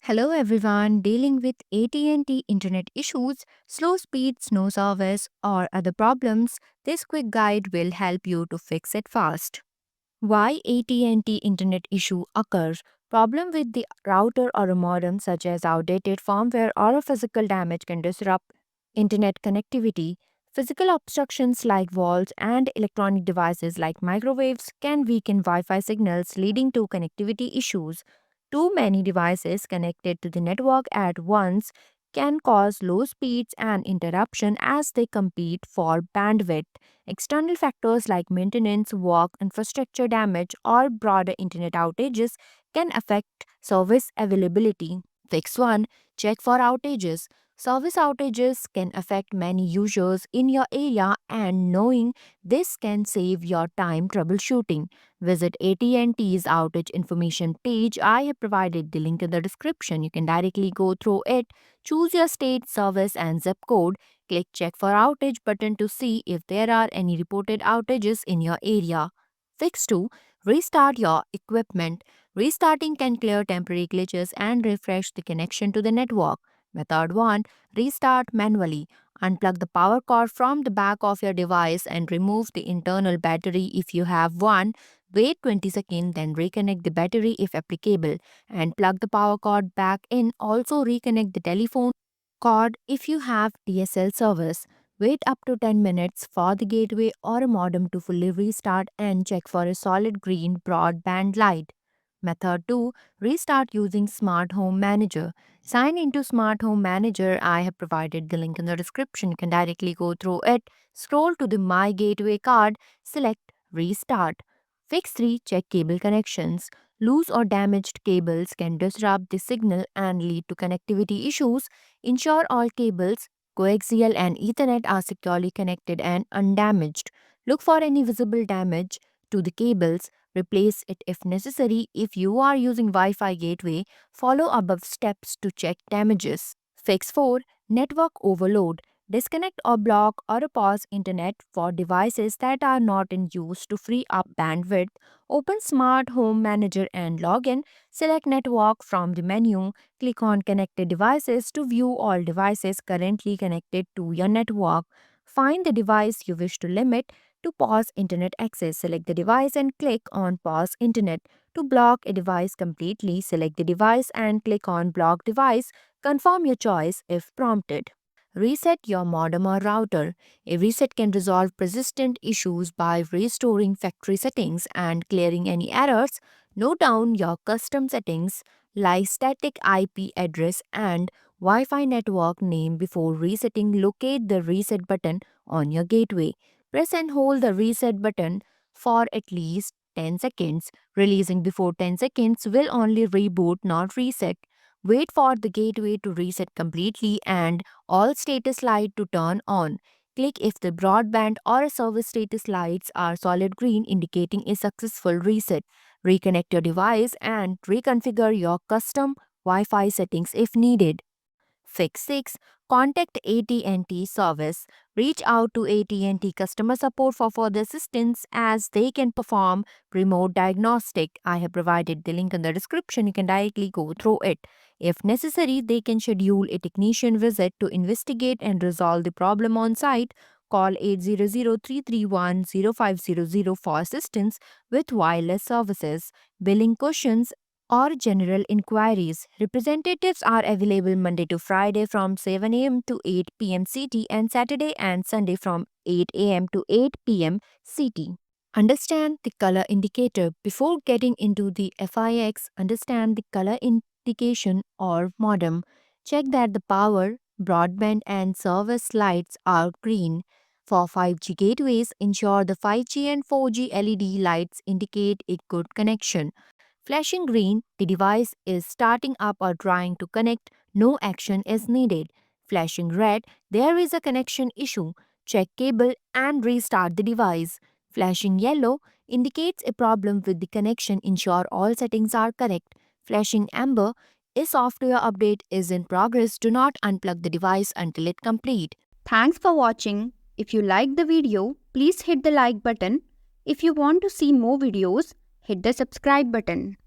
Hello everyone, dealing with AT&T internet issues, slow speeds, no service or other problems, this quick guide will help you to fix it fast. Why AT&T internet issue occurs? Problem with the router or a modem such as outdated firmware or a physical damage can disrupt internet connectivity. Physical obstructions like walls and electronic devices like microwaves can weaken Wi-Fi signals leading to connectivity issues. Too many devices connected to the network at once can cause low speeds and interruption as they compete for bandwidth. External factors like maintenance, work, infrastructure damage, or broader internet outages can affect service availability. Fix 1. Check for outages. Service outages can affect many users in your area, and knowing this can save your time troubleshooting. Visit AT&T's outage information page. I have provided the link in the description. You can directly go through it. Choose your state, service, and zip code. Click Check for Outage button to see if there are any reported outages in your area. Fix 2. Restart your equipment. Restarting can clear temporary glitches and refresh the connection to the network. Method 1. Restart manually. Unplug the power cord from the back of your device and remove the internal battery if you have one. Wait 20 seconds, then reconnect the battery if applicable, and plug the power cord back in. Also, reconnect the telephone cord if you have DSL service. Wait up to 10 minutes for the gateway or a modem to fully restart and check for a solid green broadband light. Method 2. Restart using Smart Home Manager. Sign into Smart Home Manager. I have provided the link in the description. You can directly go through it. Scroll to the My Gateway card. Select Restart. Fix 3. Check cable connections. Loose or damaged cables can disrupt the signal and lead to connectivity issues. Ensure all cables, coaxial and Ethernet, are securely connected and undamaged. Look for any visible damage to the cables. Replace it if necessary. If you are using Wi Fi gateway, follow above steps to check damages. Fix 4. Network overload. Disconnect or block or pause internet for devices that are not in use to free up bandwidth. Open Smart Home Manager and log in. Select Network from the menu. Click on Connected Devices to view all devices currently connected to your network. Find the device you wish to limit. To pause internet access, select the device and click on Pause Internet. To block a device completely, select the device and click on Block Device. Confirm your choice if prompted. Reset your modem or router. A reset can resolve persistent issues by restoring factory settings and clearing any errors. Note down your custom settings like static IP address and Wi Fi network name before resetting. Locate the reset button on your gateway. Press and hold the reset button for at least 10 seconds. Releasing before 10 seconds will only reboot, not reset. Wait for the gateway to reset completely and all status light to turn on. Click if the broadband or service status lights are solid green, indicating a successful reset. Reconnect your device and reconfigure your custom Wi-Fi settings if needed. Fix 6. Contact AT&T service. Reach out to AT&T customer support for further assistance as they can perform remote diagnostic. I have provided the link in the description. You can directly go through it. If necessary, they can schedule a technician visit to investigate and resolve the problem on site. Call 800-331-0500 for assistance with wireless services, billing questions, or general inquiries. Representatives are available Monday to Friday from 7 a.m. to 8 p.m. CT and Saturday and Sunday from 8 a.m. to 8 p.m. CT. Understand the color indicator. Before getting into the FIX, understand the color indication or modem. Check that the power, broadband, and service lights are green. For 5G gateways, ensure the 5G and 4G LED lights indicate a good connection. Flashing green, the device is starting up or trying to connect, no action is needed. Flashing red, there is a connection issue. Check cable and restart the device. Flashing yellow indicates a problem with the connection, ensure all settings are correct. Flashing amber, a software update is in progress, do not unplug the device until it complete. Thanks for watching. If you liked the video, please hit the like button. If you want to see more videos, hit the subscribe button.